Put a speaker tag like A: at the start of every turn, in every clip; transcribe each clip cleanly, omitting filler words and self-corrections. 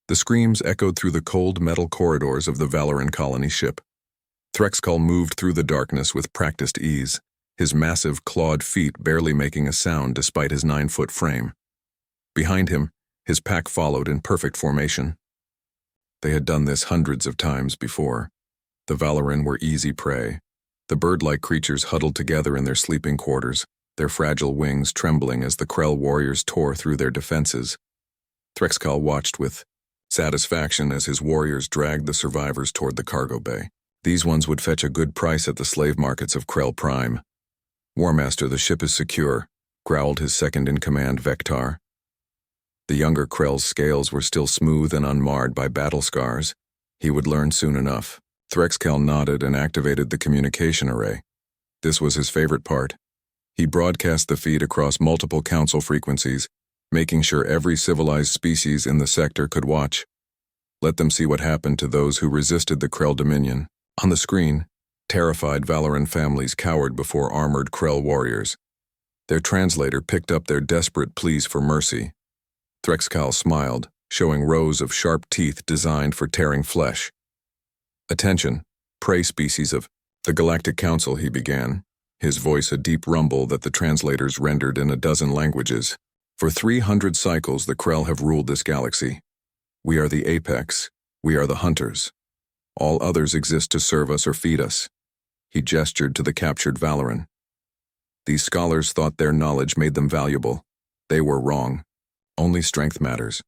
A: The screams echoed through the cold metal corridors of the Valoran colony ship. Threxkal moved through the darkness with practiced ease, his massive clawed feet barely making a sound despite his 9-foot frame. Behind him, his pack followed in perfect formation. They had done this hundreds of times before. The Valoran were easy prey. The bird-like creatures huddled together in their sleeping quarters, their fragile wings trembling as the Krell warriors tore through their defenses. Threxkal watched with satisfaction as his warriors dragged the survivors toward the cargo bay. These ones would fetch a good price at the slave markets of Krell Prime. Warmaster, the ship is secure, growled his second-in-command Vectar. The younger Krell's scales were still smooth and unmarred by battle scars. He would learn soon enough. Threxkal nodded and activated the communication array. This was his favorite part. He broadcast the feed across multiple council frequencies, making sure every civilized species in the sector could watch. Let them see what happened to those who resisted the Krell Dominion. On the screen, terrified Valoran families cowered before armored Krell warriors. Their translator picked up their desperate pleas for mercy. Threxkal smiled, showing rows of sharp teeth designed for tearing flesh. "Attention, prey species of the Galactic Council," he began, his voice a deep rumble that the translators rendered in a dozen languages. "For 300 cycles the Krell have ruled this galaxy. We are the apex. We are the hunters. All others exist to serve us or feed us." He gestured to the captured Valoran. These scholars thought their knowledge made them valuable. They were wrong. Only strength matters.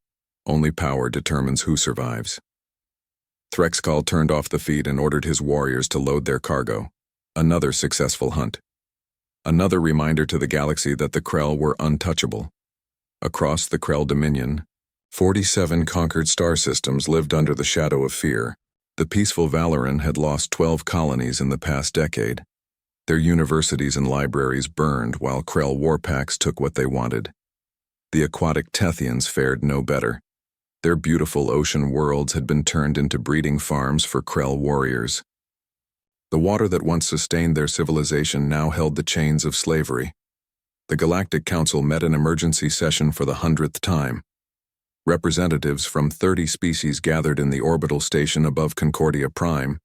A: Only power determines who survives. Threxkal turned off the feed and ordered his warriors to load their cargo. Another successful hunt. Another reminder to the galaxy that the Krell were untouchable. Across the Krell Dominion, 47 conquered star systems lived under the shadow of fear. The peaceful Valoran had lost 12 colonies in the past decade. Their universities and libraries burned while Krell warpacks took what they wanted. The aquatic Tethians fared no better. Their beautiful ocean worlds had been turned into breeding farms for Krell warriors. The water that once sustained their civilization now held the chains of slavery. The Galactic Council met an emergency session for the 100th time. Representatives from 30 species gathered in the orbital station above Concordia Prime,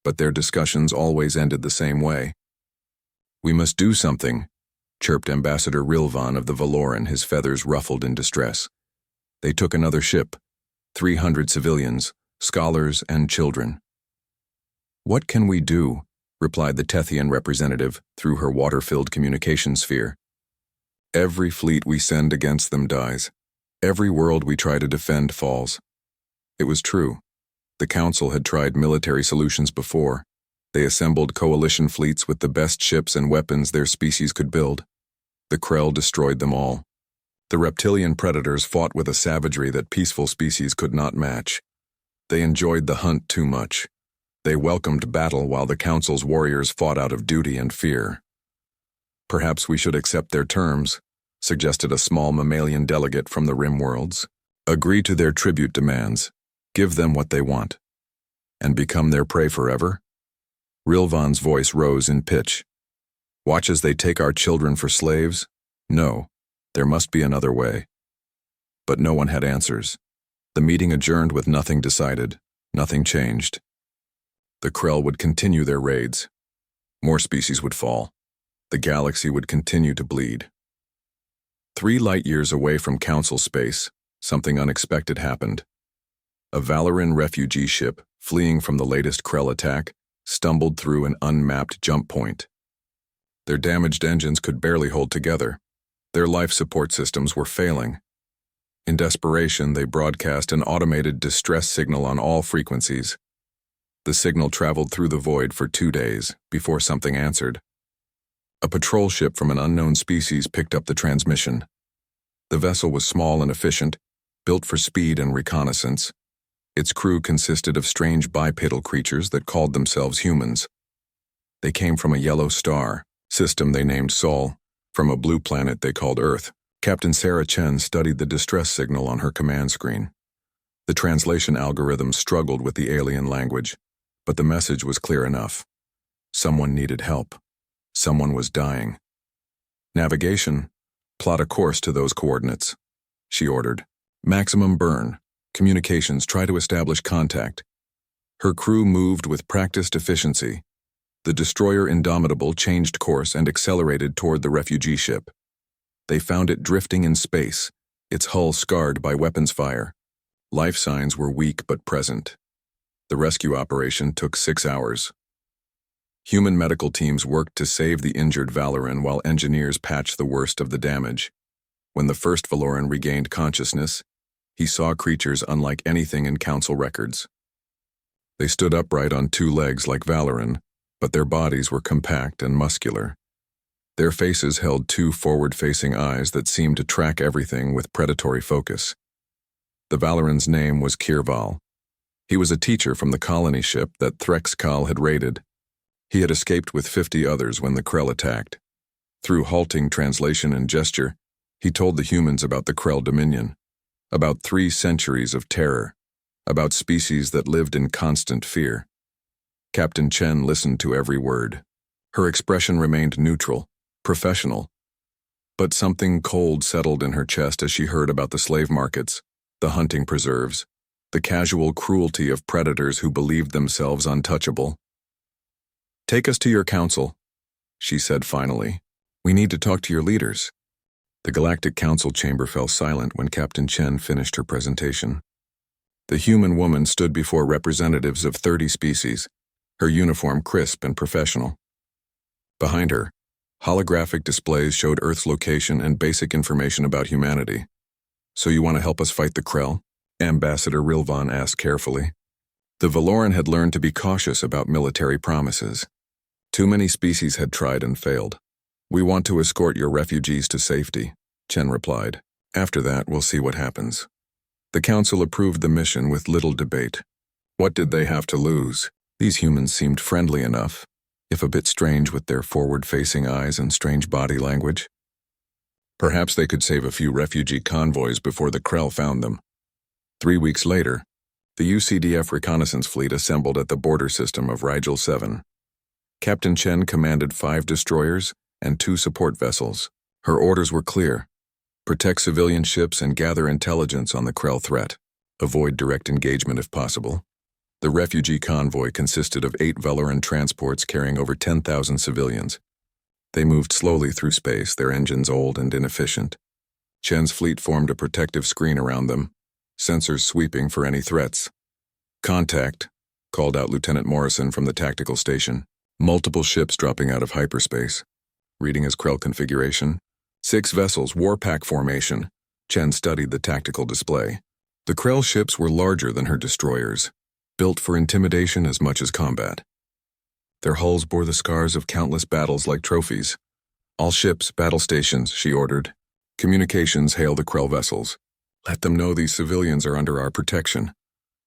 A: but their discussions always ended the same way. "We must do something," chirped Ambassador Rilvan of the Valoran, his feathers ruffled in distress. They took another ship, 300 civilians, scholars, and children. "What can we do?" replied the Tethian representative through her water-filled communication sphere. "Every fleet we send against them dies. Every world we try to defend falls." It was true. The Council had tried military solutions before. They assembled coalition fleets with the best ships and weapons their species could build. The Krell destroyed them all. The reptilian predators fought with a savagery that peaceful species could not match. They enjoyed the hunt too much. They welcomed battle while the Council's warriors fought out of duty and fear. "Perhaps we should accept their terms," suggested a small mammalian delegate from the Rim worlds. "Agree to their tribute demands, give them what they want, and become their prey forever?" Rilvan's voice rose in pitch. "Watch as they take our children for slaves? No, there must be another way." But no one had answers. The meeting adjourned with nothing decided, nothing changed. The Krell would continue their raids. More species would fall. The galaxy would continue to bleed. 3 light-years away from Council space, something unexpected happened. A Valoran refugee ship, fleeing from the latest Krell attack, stumbled through an unmapped jump point. Their damaged engines could barely hold together. Their life support systems were failing. In desperation, they broadcast an automated distress signal on all frequencies. The signal traveled through the void for 2 days before something answered. A patrol ship from an unknown species picked up the transmission. The vessel was small and efficient, built for speed and reconnaissance. Its crew consisted of strange bipedal creatures that called themselves humans. They came from a yellow star, system they named Sol, from a blue planet they called Earth. Captain Sarah Chen studied the distress signal on her command screen. The translation algorithm struggled with the alien language, but the message was clear enough. Someone needed help. Someone was dying. "Navigation, plot a course to those coordinates," she ordered. "Maximum burn, Communications, try to establish contact. Her crew moved with practiced efficiency. The destroyer Indomitable changed course and accelerated toward the refugee ship. They found it drifting in space, its hull scarred by weapons fire. Life signs were weak but present. The rescue operation took 6 hours. Human medical teams worked to save the injured Valoran while engineers patched the worst of the damage. When the first Valoran regained consciousness, he saw creatures unlike anything in Council records. They stood upright on 2 legs like Valoran, but their bodies were compact and muscular. Their faces held 2 forward-facing eyes that seemed to track everything with predatory focus. The Valoran's name was Kirval. He was a teacher from the colony ship that Threxkal had raided. He had escaped with 50 others when the Krell attacked. Through halting translation and gesture, he told the humans about the Krell Dominion, about 3 centuries of terror, about species that lived in constant fear. Captain Chen listened to every word. Her expression remained neutral, professional. But something cold settled in her chest as she heard about the slave markets, the hunting preserves, the casual cruelty of predators who believed themselves untouchable. "Take us to your council," she said finally. "We need to talk to your leaders." The Galactic Council chamber fell silent when Captain Chen finished her presentation. The human woman stood before representatives of 30 species, her uniform crisp and professional. Behind her, holographic displays showed Earth's location and basic information about humanity. "So you want to help us fight the Krell?" Ambassador Rilvan asked carefully. The Valoran had learned to be cautious about military promises. Too many species had tried and failed. "We want to escort your refugees to safety," Chen replied. "After that, we'll see what happens." The council approved the mission with little debate. What did they have to lose? These humans seemed friendly enough, if a bit strange with their forward-facing eyes and strange body language. Perhaps they could save a few refugee convoys before the Krell found them. 3 weeks later, the UCDF reconnaissance fleet assembled at the border system of Rigel 7. Captain Chen commanded 5 destroyers and 2 support vessels. Her orders were clear: protect civilian ships and gather intelligence on the Krell threat. Avoid direct engagement if possible. The refugee convoy consisted of 8 Valoran transports carrying over 10,000 civilians. They moved slowly through space, their engines old and inefficient. Chen's fleet formed a protective screen around them, sensors sweeping for any threats. "Contact," called out Lieutenant Morrison from the tactical station. "Multiple ships dropping out of hyperspace." Reading his Krell configuration. 6 vessels, warpack formation. Chen studied the tactical display. The Krell ships were larger than her destroyers, built for intimidation as much as combat. Their hulls bore the scars of countless battles like trophies. "All ships, battle stations," she ordered. "Communications, hail the Krell vessels. Let them know these civilians are under our protection."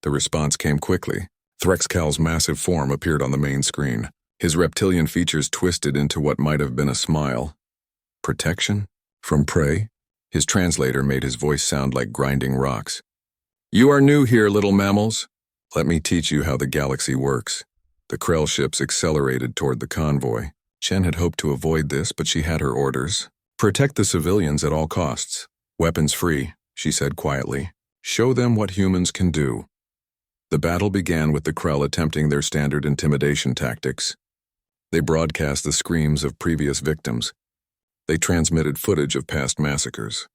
A: The response came quickly. Threxkal's massive form appeared on the main screen. His reptilian features twisted into what might have been a smile. "Protection? From prey?" His translator made his voice sound like grinding rocks. "You are new here, little mammals. Let me teach you how the galaxy works." The Krell ships accelerated toward the convoy. Chen had hoped to avoid this, but she had her orders. "Protect the civilians at all costs. Weapons free," she said quietly. "Show them what humans can do." The battle began with the Krell attempting their standard intimidation tactics. They broadcast the screams of previous victims. They transmitted footage of past massacres.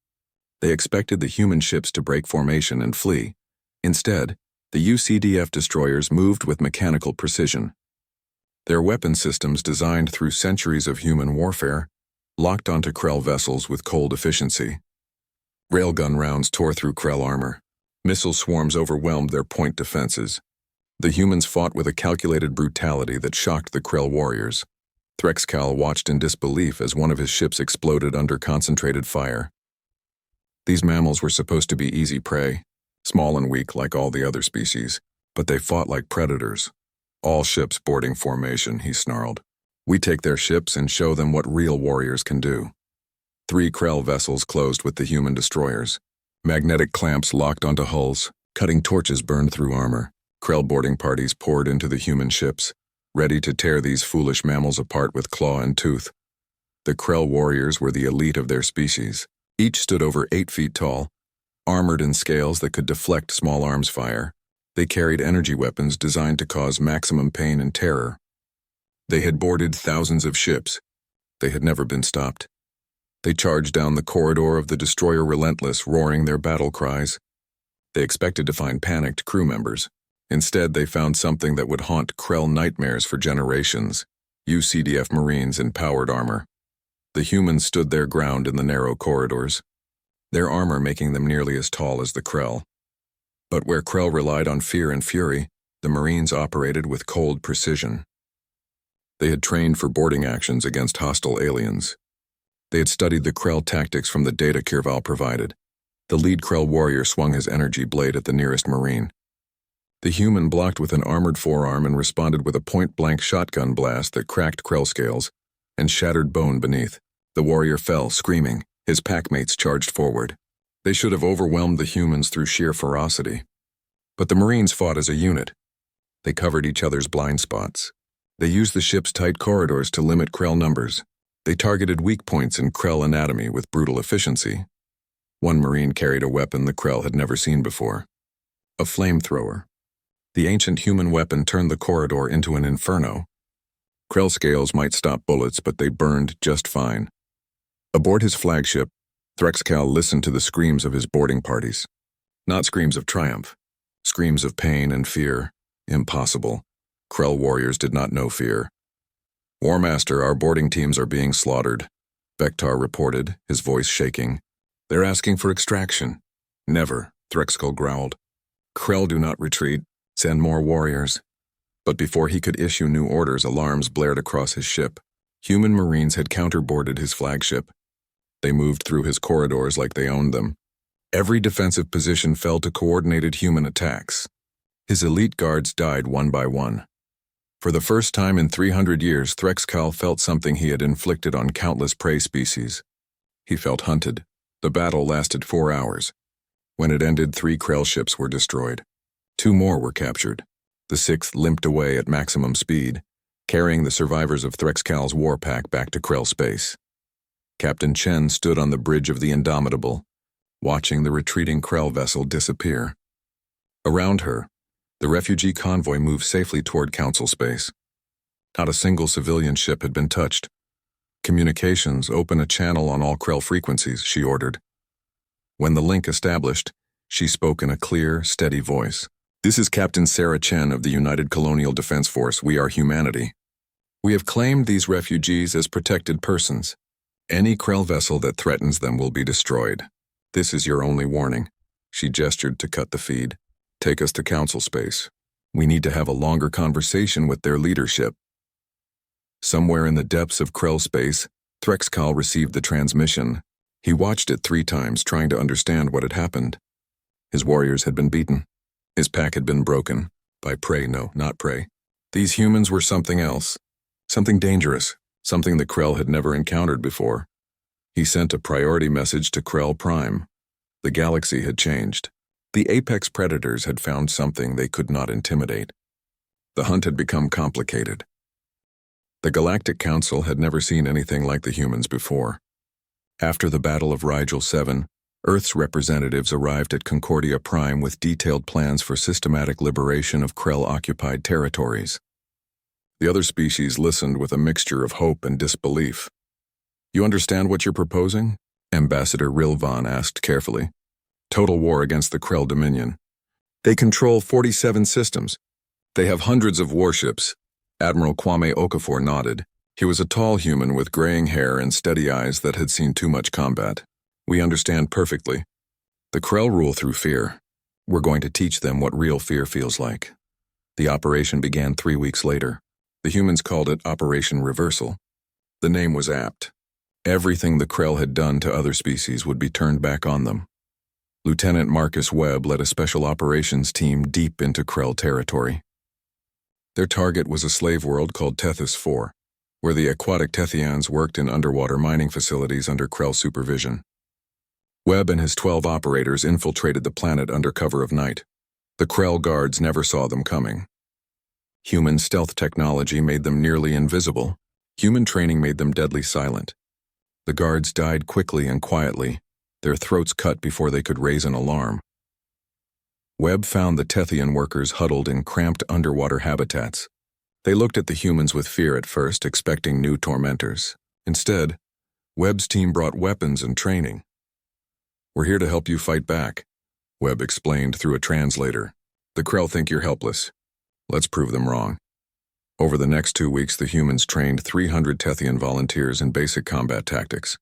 A: They expected the human ships to break formation and flee. Instead, the UCDF destroyers moved with mechanical precision. Their weapon systems, designed through centuries of human warfare, locked onto Krell vessels with cold efficiency. Railgun rounds tore through Krell armor. Missile swarms overwhelmed their point defenses. The humans fought with a calculated brutality that shocked the Krell warriors. Threxkal watched in disbelief as one of his ships exploded under concentrated fire. These mammals were supposed to be easy prey, small and weak like all the other species, but they fought like predators. "All ships boarding formation," he snarled. "We take their ships and show them what real warriors can do." 3 Krell vessels closed with the human destroyers. Magnetic clamps locked onto hulls, cutting torches burned through armor. Krell boarding parties poured into the human ships, ready to tear these foolish mammals apart with claw and tooth. The Krell warriors were the elite of their species. Each stood over 8 feet tall, Armored in scales that could deflect small arms fire, they carried energy weapons designed to cause maximum pain and terror. They had boarded thousands of ships. They had never been stopped. They charged down the corridor of the destroyer relentless, roaring their battle cries. They expected to find panicked crew members. Instead, they found something that would haunt Krell nightmares for generations: UCDF Marines in powered armor. The humans stood their ground in the narrow corridors, their armor making them nearly as tall as the Krell. But where Krell relied on fear and fury, the Marines operated with cold precision. They had trained for boarding actions against hostile aliens. They had studied the Krell tactics from the data Kirval provided. The lead Krell warrior swung his energy blade at the nearest Marine. The human blocked with an armored forearm and responded with a point-blank shotgun blast that cracked Krell scales and shattered bone beneath. The warrior fell, screaming. His packmates charged forward. They should have overwhelmed the humans through sheer ferocity. But the Marines fought as a unit. They covered each other's blind spots. They used the ship's tight corridors to limit Krell numbers. They targeted weak points in Krell anatomy with brutal efficiency. One Marine carried a weapon the Krell had never seen before: a flamethrower. The ancient human weapon turned the corridor into an inferno. Krell scales might stop bullets, but they burned just fine. Aboard his flagship, Threxcal listened to the screams of his boarding parties. Not screams of triumph, screams of pain and fear. Impossible. Krell warriors did not know fear. "War Master, our boarding teams are being slaughtered," Vectar reported, his voice shaking. "They're asking for extraction." "Never," Threxcal growled. "Krell do not retreat. Send more warriors." But before he could issue new orders, alarms blared across his ship. Human Marines had counterboarded his flagship. They moved through his corridors like they owned them. Every defensive position fell to coordinated human attacks. His elite guards died one by one. For the first time in 300 years, Threxcal felt something he had inflicted on countless prey species. He felt hunted. The battle lasted 4 hours. When it ended, 3 Krell ships were destroyed. 2 more were captured. The 6th limped away at maximum speed, carrying the survivors of Threxcal's war pack back to Krell space. Captain Chen stood on the bridge of the Indomitable, watching the retreating Krell vessel disappear. Around her, the refugee convoy moved safely toward Council space. Not a single civilian ship had been touched. "Communications, open a channel on all Krell frequencies," she ordered. When the link established, she spoke in a clear, steady voice. "This is Captain Sarah Chen of the United Colonial Defense Force. We are humanity. We have claimed these refugees as protected persons. Any Krell vessel that threatens them will be destroyed. This is your only warning." She gestured to cut the feed. "Take us to Council space. We need to have a longer conversation with their leadership." Somewhere in the depths of Krell space, Threxcal received the transmission. He watched it 3 times, trying to understand what had happened. His warriors had been beaten. His pack had been broken. By prey, no, not prey. These humans were something else. Something dangerous. Something the Krell had never encountered before. He sent a priority message to Krell Prime. The galaxy had changed. The apex predators had found something they could not intimidate. The hunt had become complicated. The Galactic Council had never seen anything like the humans before. After the Battle of Rigel 7, Earth's representatives arrived at Concordia Prime with detailed plans for systematic liberation of Krell-occupied territories. The other species listened with a mixture of hope and disbelief. "You understand what you're proposing?" Ambassador Rilvan asked carefully. "Total war against the Krell Dominion. They control 47 systems. They have hundreds of warships." Admiral Kwame Okafor nodded. He was a tall human with graying hair and steady eyes that had seen too much combat. "We understand perfectly. The Krell rule through fear. We're going to teach them what real fear feels like." The operation began 3 weeks later. The humans called it Operation Reversal. The name was apt. Everything the Krell had done to other species would be turned back on them. Lieutenant Marcus Webb led a special operations team deep into Krell territory. Their target was a slave world called Tethys 4, where the aquatic Tethians worked in underwater mining facilities under Krell supervision. Webb and his 12 operators infiltrated the planet under cover of night. The Krell guards never saw them coming. Human stealth technology made them nearly invisible. Human training made them deadly silent. The guards died quickly and quietly, their throats cut before they could raise an alarm. Webb found the Tethian workers huddled in cramped underwater habitats. They looked at the humans with fear at first, expecting new tormentors. Instead, Webb's team brought weapons and training. "We're here to help you fight back," Webb explained through a translator. "The Krell think you're helpless. Let's prove them wrong." Over the next 2 weeks, the humans trained 300 Tethian volunteers in basic combat tactics.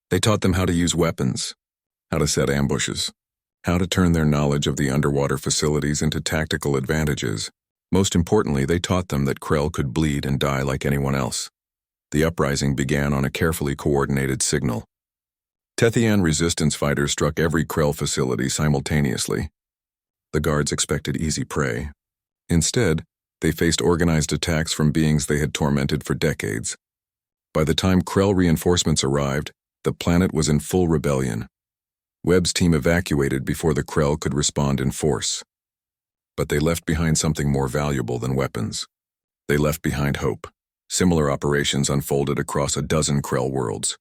A: They taught them how to use weapons, how to set ambushes, how to turn their knowledge of the underwater facilities into tactical advantages. Most importantly, they taught them that Krell could bleed and die like anyone else. The uprising began on a carefully coordinated signal. Tethian resistance fighters struck every Krell facility simultaneously. The guards expected easy prey. Instead, they faced organized attacks from beings they had tormented for decades. By the time Krell reinforcements arrived, the planet was in full rebellion. Webb's team evacuated before the Krell could respond in force. But they left behind something more valuable than weapons. They left behind hope. Similar operations unfolded across a dozen Krell worlds.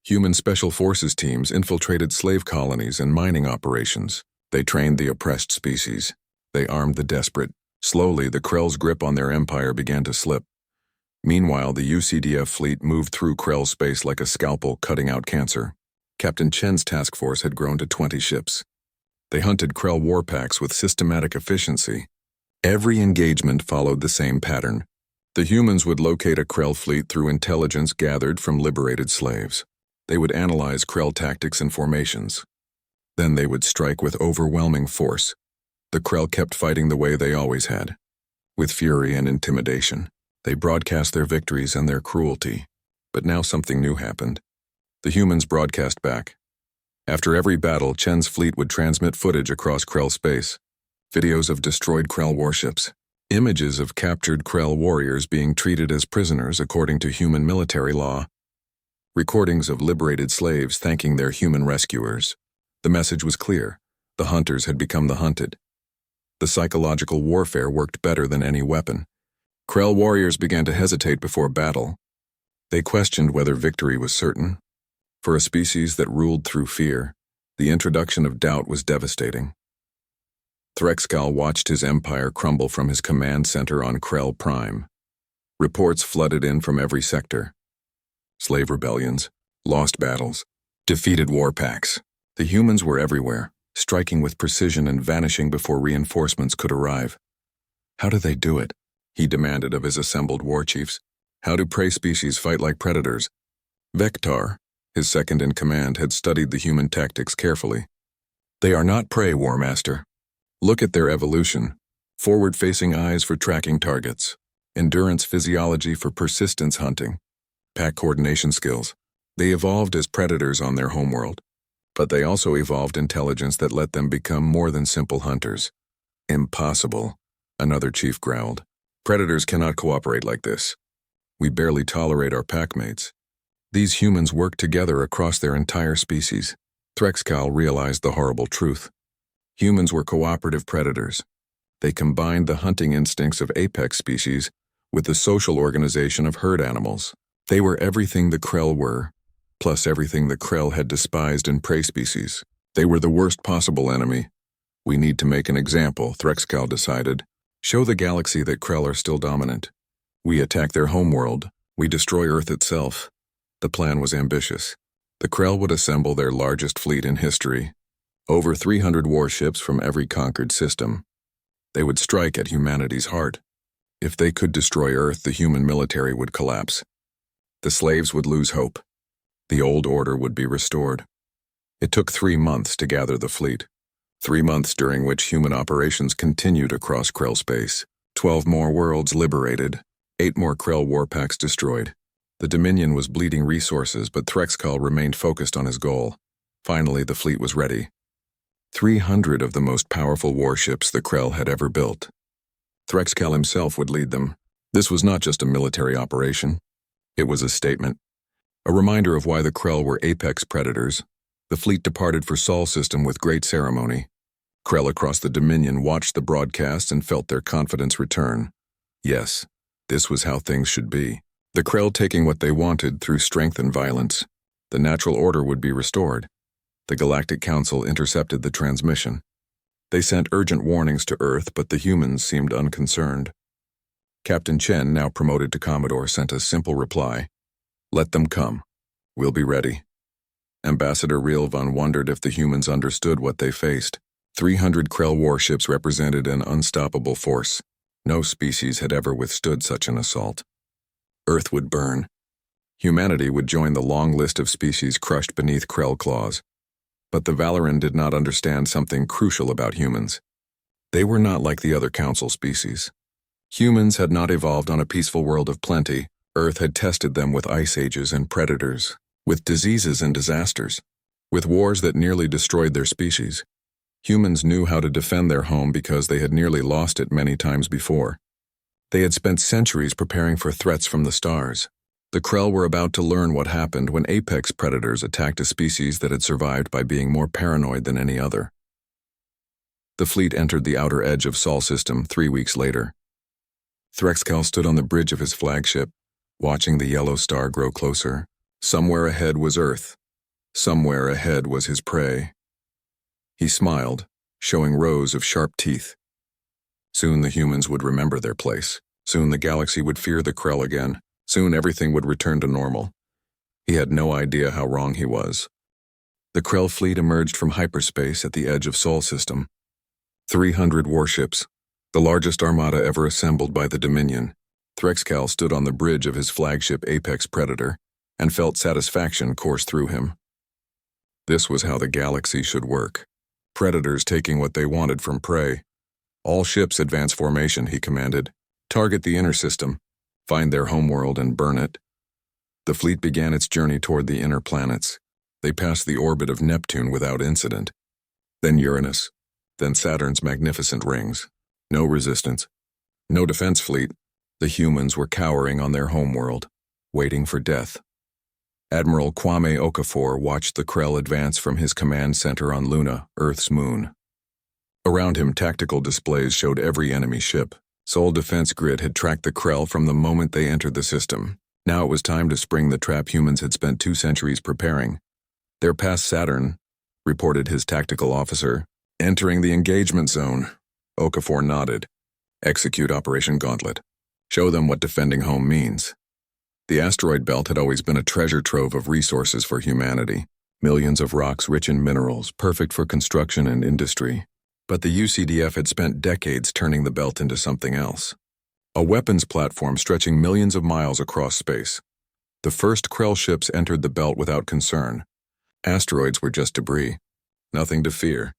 A: Human special forces teams infiltrated slave colonies and mining operations. They trained the oppressed species. They armed the desperate. Slowly, the Krell's grip on their empire began to slip. Meanwhile, the UCDF fleet moved through Krell space like a scalpel cutting out cancer. Captain Chen's task force had grown to 20 ships. They hunted Krell warpacks with systematic efficiency. Every engagement followed the same pattern. The humans would locate a Krell fleet through intelligence gathered from liberated slaves. They would analyze Krell tactics and formations. Then they would strike with overwhelming force. The Krell kept fighting the way they always had, with fury and intimidation. They broadcast their victories and their cruelty. But now something new happened. The humans broadcast back. After every battle, Chen's fleet would transmit footage across Krell space. Videos of destroyed Krell warships. Images of captured Krell warriors being treated as prisoners according to human military law. Recordings of liberated slaves thanking their human rescuers. The message was clear. The hunters had become the hunted. The psychological warfare worked better than any weapon. Krell warriors began to hesitate before battle. They questioned whether victory was certain. For a species that ruled through fear, the introduction of doubt was devastating. Threxkal watched his empire crumble from his command center on Krell Prime. Reports flooded in from every sector. Slave rebellions, lost battles, defeated warpacks. The humans were everywhere, striking with precision and vanishing before reinforcements could arrive. "How do they do it?" he demanded of his assembled war chiefs. "How do prey species fight like predators?" Vector, his second-in-command, had studied the human tactics carefully. "They are not prey, War Master. Look at their evolution. Forward-facing eyes for tracking targets. Endurance physiology for persistence hunting. Pack coordination skills. They evolved as predators on their homeworld. But they also evolved intelligence that let them become more than simple hunters." "Impossible," another chief growled. "Predators cannot cooperate like this. We barely tolerate our packmates. These humans work together across their entire species." Threxkal realized the horrible truth. Humans were cooperative predators. They combined the hunting instincts of apex species with the social organization of herd animals. They were everything the Krell were, plus everything the Krell had despised in prey species. They were the worst possible enemy. "We need to make an example," Threxkal decided. "Show the galaxy that Krell are still dominant. We attack their homeworld. We destroy Earth itself." The plan was ambitious. The Krell would assemble their largest fleet in history, over 300 warships from every conquered system. They would strike at humanity's heart. If they could destroy Earth, the human military would collapse. The slaves would lose hope. The old order would be restored. It took 3 months to gather the fleet. 3 months during which human operations continued across Krell space. 12 more worlds liberated. 8 more Krell warpacks destroyed. The Dominion was bleeding resources, but Threxkal remained focused on his goal. Finally, the fleet was ready. 300 of the most powerful warships the Krell had ever built. Threxkal himself would lead them. This was not just a military operation. It was a statement. A reminder of why the Krell were apex predators. The fleet departed for Sol system with great ceremony. Krell across the Dominion watched the broadcast and felt their confidence return. Yes, this was how things should be. The Krell taking what they wanted through strength and violence. The natural order would be restored. The Galactic Council intercepted the transmission. They sent urgent warnings to Earth, but the humans seemed unconcerned. Captain Chen, now promoted to Commodore, sent a simple reply: "Let them come. We'll be ready." Ambassador Rilvan wondered if the humans understood what they faced. 300 Krell warships represented an unstoppable force. No species had ever withstood such an assault. Earth would burn. Humanity would join the long list of species crushed beneath Krell claws. But the Valoran did not understand something crucial about humans. They were not like the other Council species. Humans had not evolved on a peaceful world of plenty. Earth had tested them with ice ages and predators, with diseases and disasters, with wars that nearly destroyed their species. Humans knew how to defend their home because they had nearly lost it many times before. They had spent centuries preparing for threats from the stars. The Krell were about to learn what happened when apex predators attacked a species that had survived by being more paranoid than any other. The fleet entered the outer edge of Sol System 3 weeks later. Threxcal stood on the bridge of his flagship, watching the yellow star grow closer. Somewhere ahead was Earth. Somewhere ahead was his prey. He smiled, showing rows of sharp teeth. Soon the humans would remember their place. Soon the galaxy would fear the Krell again. Soon everything would return to normal. He had no idea how wrong he was. The Krell fleet emerged from hyperspace at the edge of Sol System. 300 warships, the largest armada ever assembled by the Dominion. Threxcal stood on the bridge of his flagship Apex Predator and felt satisfaction course through him. This was how the galaxy should work. Predators taking what they wanted from prey. All ships advance formation, he commanded. Target the inner system, find their homeworld and burn it. The fleet began its journey toward the inner planets. They passed the orbit of Neptune without incident. Then Uranus, then Saturn's magnificent rings. No resistance. No defense fleet. The humans were cowering on their homeworld, waiting for death. Admiral Kwame Okafor watched the Krell advance from his command center on Luna, Earth's moon. Around him, tactical displays showed every enemy ship. Sol Defense Grid had tracked the Krell from the moment they entered the system. Now it was time to spring the trap humans had spent 2 centuries preparing. "They're past Saturn," reported his tactical officer. "Entering the engagement zone." Okafor nodded. "Execute Operation Gauntlet. Show them what defending home means." The asteroid belt had always been a treasure trove of resources for humanity. Millions of rocks rich in minerals, perfect for construction and industry. But the UCDF had spent decades turning the belt into something else. A weapons platform stretching millions of miles across space. The first Krell ships entered the belt without concern. Asteroids were just debris. Nothing to fear.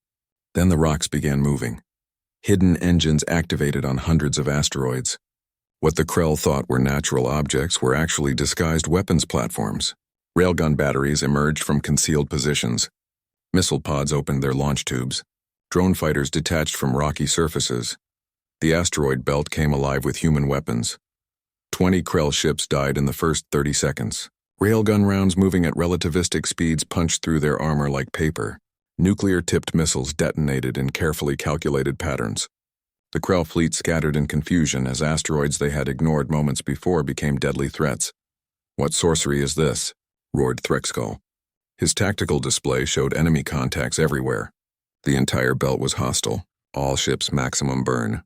A: Then the rocks began moving. Hidden engines activated on hundreds of asteroids. What the Krell thought were natural objects were actually disguised weapons platforms. Railgun batteries emerged from concealed positions. Missile pods opened their launch tubes. Drone fighters detached from rocky surfaces. The asteroid belt came alive with human weapons. 20 Krell ships died in the first 30 seconds. Railgun rounds moving at relativistic speeds punched through their armor like paper. Nuclear-tipped missiles detonated in carefully calculated patterns. The Krell fleet scattered in confusion as asteroids they had ignored moments before became deadly threats. "What sorcery is this?" roared Threxcal. His tactical display showed enemy contacts everywhere. The entire belt was hostile. All ships maximum burn.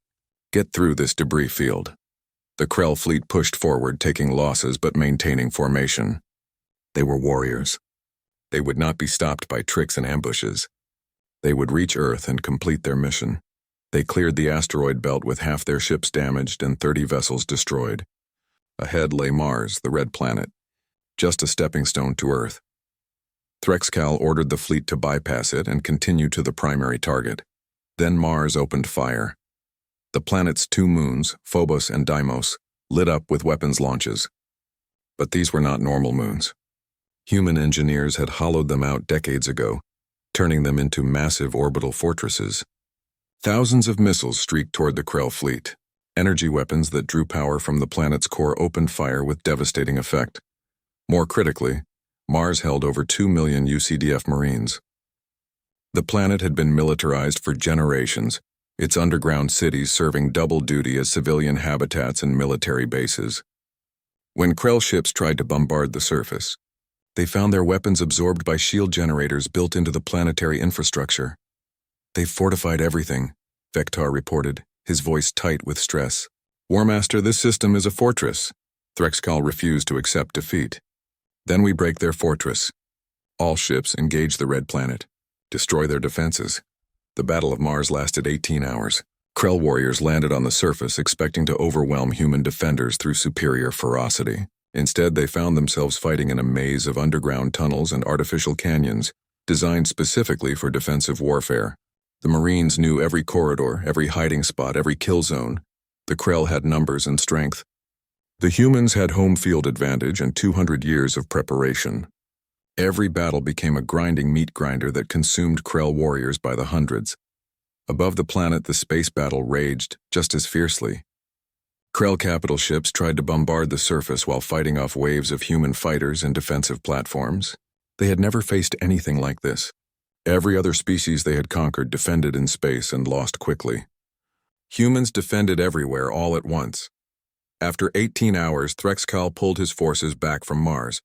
A: "Get through this debris field." The Krell fleet pushed forward, taking losses but maintaining formation. They were warriors. They would not be stopped by tricks and ambushes. They would reach Earth and complete their mission. They cleared the asteroid belt with half their ships damaged and 30 vessels destroyed. Ahead lay Mars, the red planet, just a stepping stone to Earth. Threxcal ordered the fleet to bypass it and continue to the primary target. Then Mars opened fire. The planet's 2 moons, Phobos and Deimos, lit up with weapons launches. But these were not normal moons. Human engineers had hollowed them out decades ago, turning them into massive orbital fortresses. Thousands of missiles streaked toward the Krell fleet. Energy weapons that drew power from the planet's core opened fire with devastating effect. More critically, Mars held over 2 million UCDF Marines. The planet had been militarized for generations, its underground cities serving double duty as civilian habitats and military bases. When Krell ships tried to bombard the surface, They found their weapons absorbed by shield generators built into the planetary infrastructure. They've fortified everything, Vector reported, his voice tight with stress. War Master, this system is a fortress. Threxcal refused to accept defeat. Then we break their fortress. All ships engage the Red Planet. Destroy their defenses. The Battle of Mars lasted 18 hours. Krell warriors landed on the surface expecting to overwhelm human defenders through superior ferocity. Instead, they found themselves fighting in a maze of underground tunnels and artificial canyons, designed specifically for defensive warfare. The Marines knew every corridor, every hiding spot, every kill zone. The Krell had numbers and strength. The humans had home field advantage and 200 years of preparation. Every battle became a grinding meat grinder that consumed Krell warriors by the hundreds. Above the planet, the space battle raged just as fiercely. Krell capital ships tried to bombard the surface while fighting off waves of human fighters and defensive platforms. They had never faced anything like this. Every other species they had conquered defended in space and lost quickly. Humans defended everywhere all at once. After 18 hours, Threxcal pulled his forces back from Mars.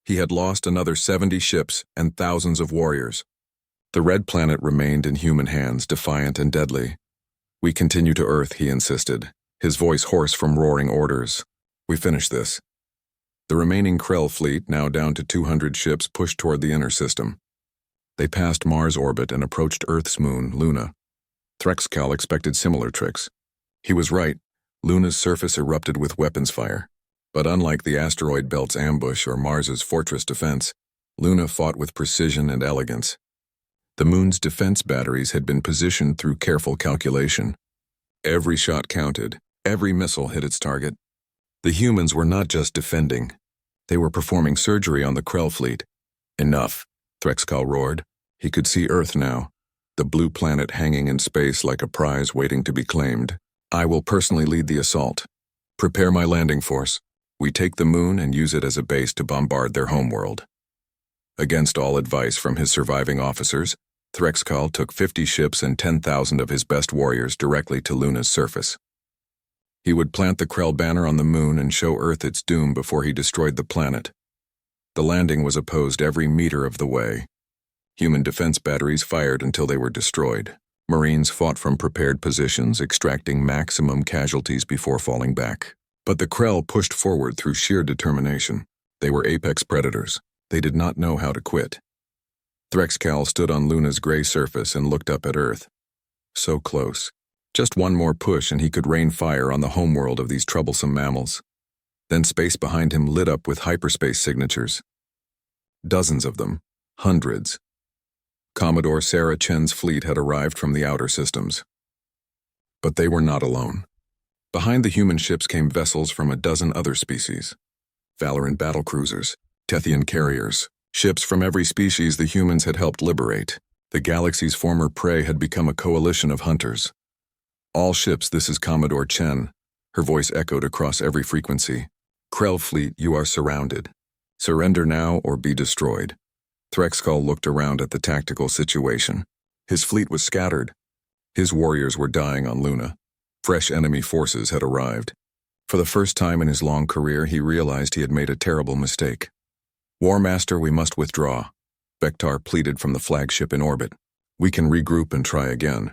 A: He had lost another 70 ships and thousands of warriors. The Red Planet remained in human hands, defiant and deadly. We continue to Earth, he insisted, his voice hoarse from roaring orders. We finish this. The remaining Krell fleet, now down to 200 ships, pushed toward the inner system. They passed Mars' orbit and approached Earth's moon, Luna. Threxcal expected similar tricks. He was right. Luna's surface erupted with weapons fire. But unlike the asteroid belt's ambush or Mars's fortress defense, Luna fought with precision and elegance. The moon's defense batteries had been positioned through careful calculation. Every shot counted. Every missile hit its target. The humans were not just defending. They were performing surgery on the Krell fleet. Enough, Threxcal roared. He could see Earth now, the blue planet hanging in space like a prize waiting to be claimed. I will personally lead the assault. Prepare my landing force. We take the moon and use it as a base to bombard their homeworld. Against all advice from his surviving officers, Threxcal took 50 ships and 10,000 of his best warriors directly to Luna's surface. He would plant the Krell banner on the moon and show Earth its doom before he destroyed the planet. The landing was opposed every meter of the way. Human defense batteries fired until they were destroyed. Marines fought from prepared positions, extracting maximum casualties before falling back. But the Krell pushed forward through sheer determination. They were apex predators. They did not know how to quit. Threxcal stood on Luna's gray surface and looked up at Earth. So close. Just one more push and he could rain fire on the homeworld of these troublesome mammals. Then space behind him lit up with hyperspace signatures. Dozens of them. Hundreds. Commodore Sarah Chen's fleet had arrived from the outer systems. But they were not alone. Behind the human ships came vessels from a dozen other species. Valoran battlecruisers, Tethian carriers, ships from every species the humans had helped liberate. The galaxy's former prey had become a coalition of hunters. All ships, this is Commodore Chen. Her voice echoed across every frequency. Krell fleet, you are surrounded. Surrender now or be destroyed. Threxcal looked around at the tactical situation. His fleet was scattered. His warriors were dying on Luna. Fresh enemy forces had arrived. For the first time in his long career, he realized he had made a terrible mistake. War Master, we must withdraw. Vector pleaded from the flagship in orbit. We can regroup and try again.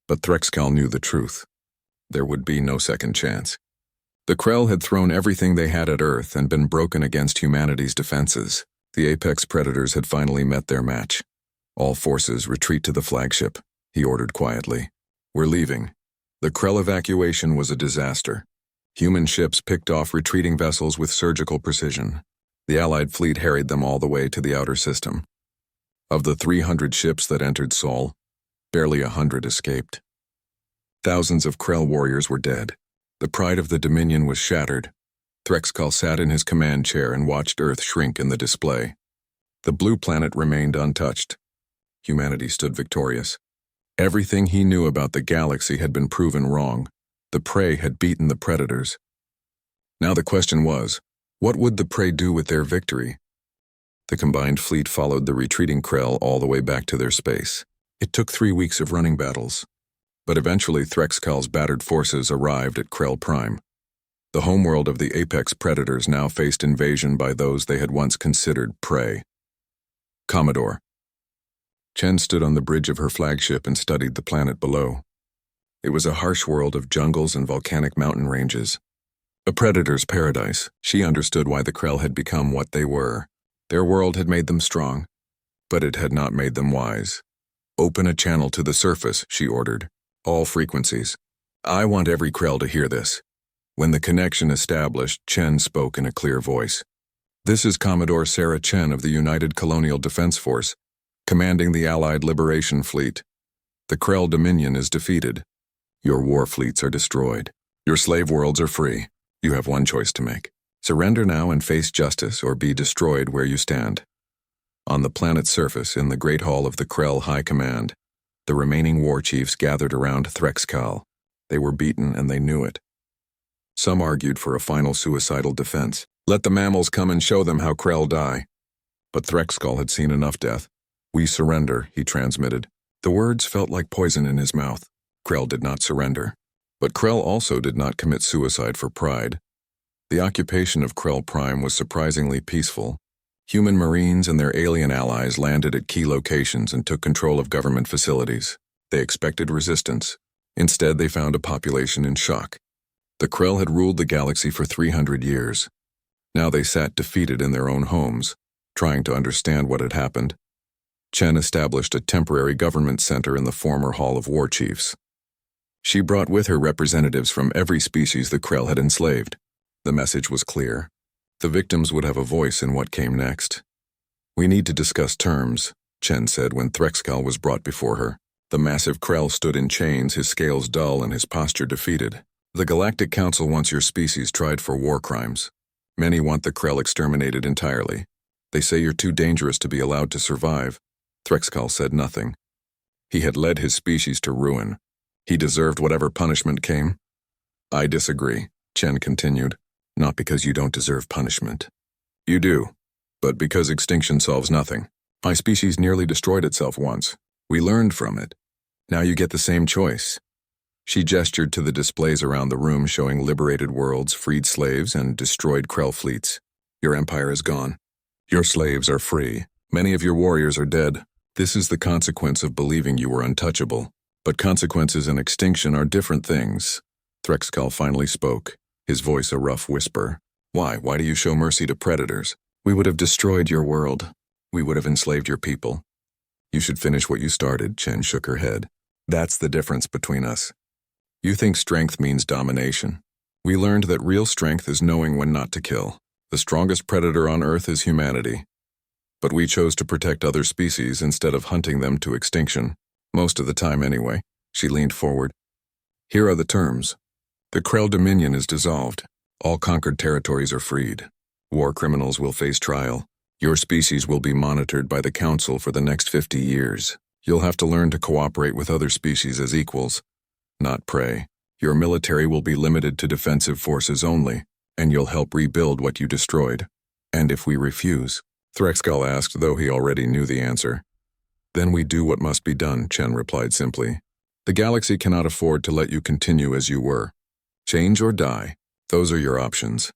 A: But Threxcal knew the truth. There would be no second chance. The Krell had thrown everything they had at Earth and been broken against humanity's defenses. The apex predators had finally met their match. All forces retreat to the flagship, he ordered quietly. We're leaving. The Krell evacuation was a disaster. Human ships picked off retreating vessels with surgical precision. The Allied fleet harried them all the way to the outer system. Of the 300 ships that entered Sol, barely 100 escaped. Thousands of Krell warriors were dead. The pride of the Dominion was shattered. Threxcal sat in his command chair and watched Earth shrink in the display. The blue planet remained untouched. Humanity stood victorious. Everything he knew about the galaxy had been proven wrong. The prey had beaten the predators. Now the question was, what would the prey do with their victory? The combined fleet followed the retreating Krell all the way back to their space. It took 3 weeks of running battles. But eventually Threxcal's battered forces arrived at Krell Prime. The homeworld of the apex predators now faced invasion by those they had once considered prey. Commodore. Chen stood on the bridge of her flagship and studied the planet below. It was a harsh world of jungles and volcanic mountain ranges. A predator's paradise. She understood why the Krell had become what they were. Their world had made them strong, but it had not made them wise. Open a channel to the surface, she ordered. All frequencies. I want every Krell to hear this. When the connection established, Chen spoke in a clear voice. This is Commodore Sarah Chen of the United Colonial Defense Force, commanding the Allied Liberation Fleet. The Krell Dominion is defeated. Your war fleets are destroyed. Your slave worlds are free. You have one choice to make. Surrender now and face justice, or be destroyed where you stand. On the planet's surface, in the Great Hall of the Krell High Command, the remaining war chiefs gathered around Threxcal. They were beaten and they knew it. Some argued for a final suicidal defense. Let the mammals come and show them how Krell die. But Threxcal had seen enough death. We surrender, he transmitted. The words felt like poison in his mouth. Krell did not surrender. But Krell also did not commit suicide for pride. The occupation of Krell Prime was surprisingly peaceful. Human Marines and their alien allies landed at key locations and took control of government facilities. They expected resistance. Instead, they found a population in shock. The Krell had ruled the galaxy for 300 years. Now they sat defeated in their own homes, trying to understand what had happened. Chen established a temporary government center in the former Hall of War Chiefs. She brought with her representatives from every species the Krell had enslaved. The message was clear. The victims would have a voice in what came next. We need to discuss terms, Chen said when Threxcal was brought before her. The massive Krell stood in chains, his scales dull and his posture defeated. The Galactic Council wants your species tried for war crimes. Many want the Krell exterminated entirely. They say you're too dangerous to be allowed to survive. Threxcal said nothing. He had led his species to ruin. He deserved whatever punishment came. I disagree, Chen continued. Not because you don't deserve punishment. You do, but because extinction solves nothing. My species nearly destroyed itself once. We learned from it. Now you get the same choice. She gestured to the displays around the room showing liberated worlds, freed slaves, and destroyed Krell fleets. Your empire is gone. Your slaves are free. Many of your warriors are dead. This is the consequence of believing you were untouchable. But consequences and extinction are different things. Threxcal finally spoke, his voice a rough whisper. Why? Why do you show mercy to predators? We would have destroyed your world. We would have enslaved your people. You should finish what you started, Chen shook her head. That's the difference between us. You think strength means domination. We learned that real strength is knowing when not to kill. The strongest predator on Earth is humanity. But we chose to protect other species instead of hunting them to extinction. Most of the time anyway. She leaned forward. Here are the terms. The Krell Dominion is dissolved. All conquered territories are freed. War criminals will face trial. Your species will be monitored by the Council for the next 50 years. You'll have to learn to cooperate with other species as equals, not prey. Your military will be limited to defensive forces only, and you'll help rebuild what you destroyed. And if we refuse? Threxcal asked, though he already knew the answer. Then we do what must be done, Chen replied simply. The galaxy cannot afford to let you continue as you were. Change or die. Those are your options.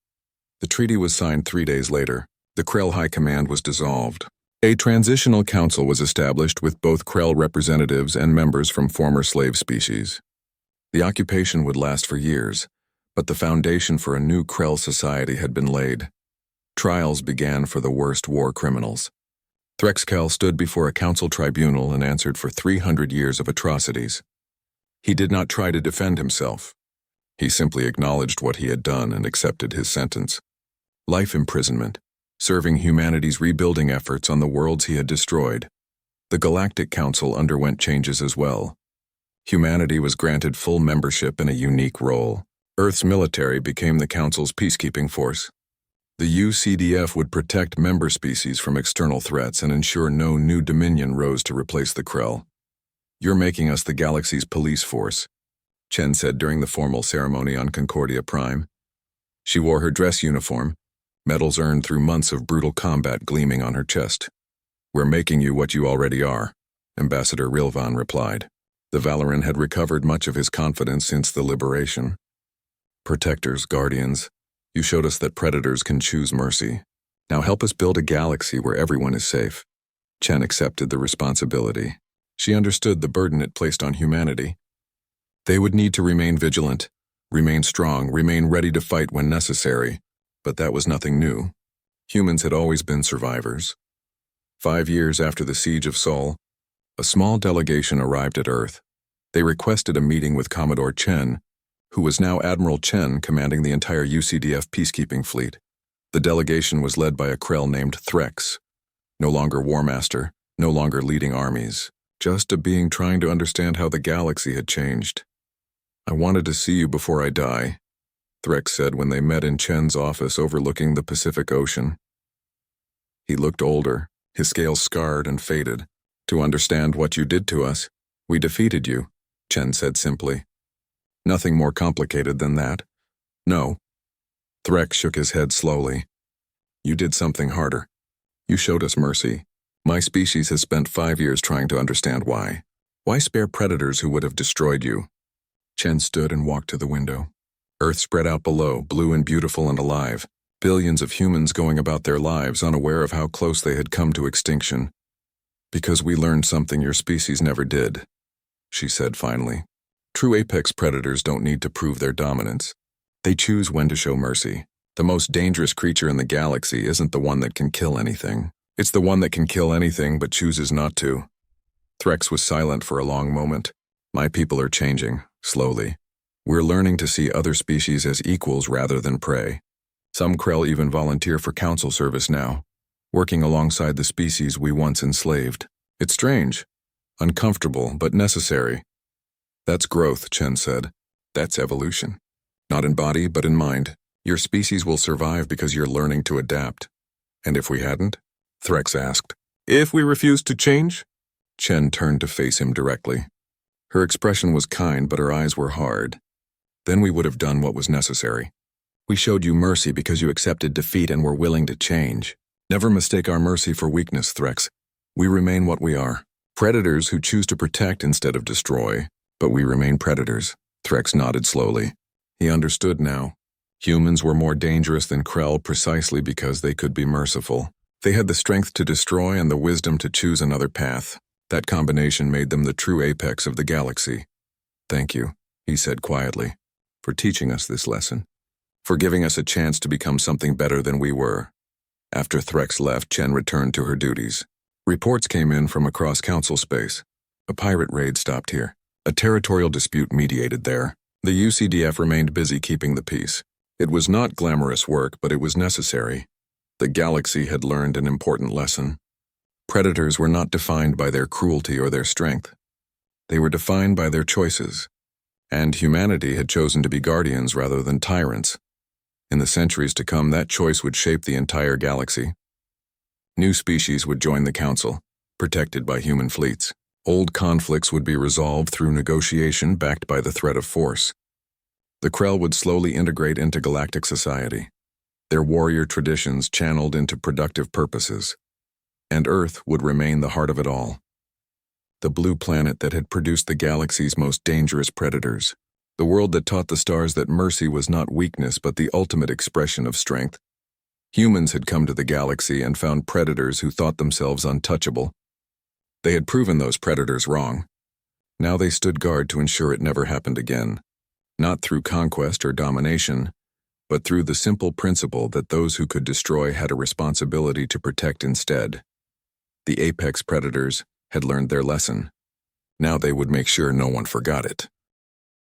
A: The treaty was signed 3 days later. The Krell High Command was dissolved. A transitional council was established with both Krell representatives and members from former slave species. The occupation would last for years, but the foundation for a new Krell society had been laid. Trials began for the worst war criminals. Threxcal stood before a council tribunal and answered for 300 years of atrocities. He did not try to defend himself. He simply acknowledged what he had done and accepted his sentence. Life imprisonment, serving humanity's rebuilding efforts on the worlds he had destroyed. The Galactic Council underwent changes as well. Humanity was granted full membership in a unique role. Earth's military became the Council's peacekeeping force. The UCDF would protect member species from external threats and ensure no new dominion rose to replace the Krell. You're making us the galaxy's police force, Chen said during the formal ceremony on Concordia Prime. She wore her dress uniform, medals earned through months of brutal combat gleaming on her chest. We're making you what you already are, Ambassador Rilvan replied. The Valoran had recovered much of his confidence since the liberation. Protectors, guardians, you showed us that predators can choose mercy. Now help us build a galaxy where everyone is safe. Chen accepted the responsibility. She understood the burden it placed on humanity. They would need to remain vigilant, remain strong, remain ready to fight when necessary, but that was nothing new. Humans had always been survivors. 5 years after the siege of Seoul, a small delegation arrived at Earth. They requested a meeting with Commodore Chen, who was now Admiral Chen commanding the entire UCDF peacekeeping fleet. The delegation was led by a Krell named Threx, no longer War Master, no longer leading armies, just a being trying to understand how the galaxy had changed. "I wanted to see you before I die," Threx said when they met in Chen's office overlooking the Pacific Ocean. He looked older, his scales scarred and faded. "To understand what you did to us, we defeated you," Chen said simply. "Nothing more complicated than that." "No." Threx shook his head slowly. "You did something harder. You showed us mercy. My species has spent 5 years trying to understand why. Why spare predators who would have destroyed you?" Chen stood and walked to the window. Earth spread out below, blue and beautiful and alive. Billions of humans going about their lives unaware of how close they had come to extinction. "Because we learned something your species never did," she said finally. "True apex predators don't need to prove their dominance. They choose when to show mercy. The most dangerous creature in the galaxy isn't the one that can kill anything. It's the one that can kill anything but chooses not to." Threx was silent for a long moment. "My people are changing, slowly. We're learning to see other species as equals rather than prey. Some Krell even volunteer for council service now, working alongside the species we once enslaved. It's strange, uncomfortable, but necessary." "That's growth," Chen said. "That's evolution. Not in body, but in mind. Your species will survive because you're learning to adapt." "And if we hadn't?" Threx asked. "If we refused to change?" Chen turned to face him directly. Her expression was kind, but her eyes were hard. "Then we would have done what was necessary. We showed you mercy because you accepted defeat and were willing to change. Never mistake our mercy for weakness, Threx. We remain what we are. Predators who choose to protect instead of destroy. But we remain predators." Threx nodded slowly. He understood now. Humans were more dangerous than Krell precisely because they could be merciful. They had the strength to destroy and the wisdom to choose another path. That combination made them the true apex of the galaxy. "Thank you," he said quietly, "for teaching us this lesson. For giving us a chance to become something better than we were." After Threx left, Chen returned to her duties. Reports came in from across council space. A pirate raid stopped here. A territorial dispute mediated there. The UCDF remained busy keeping the peace. It was not glamorous work, but it was necessary. The galaxy had learned an important lesson. Predators were not defined by their cruelty or their strength. They were defined by their choices. And humanity had chosen to be guardians rather than tyrants. In the centuries to come, that choice would shape the entire galaxy. New species would join the council, protected by human fleets. Old conflicts would be resolved through negotiation backed by the threat of force. The Krell would slowly integrate into galactic society, their warrior traditions channeled into productive purposes. And Earth would remain the heart of it all. The blue planet that had produced the galaxy's most dangerous predators. The world that taught the stars that mercy was not weakness but the ultimate expression of strength. Humans had come to the galaxy and found predators who thought themselves untouchable. They had proven those predators wrong. Now they stood guard to ensure it never happened again. Not through conquest or domination, but through the simple principle that those who could destroy had a responsibility to protect instead. The apex predators had learned their lesson. Now they would make sure no one forgot it.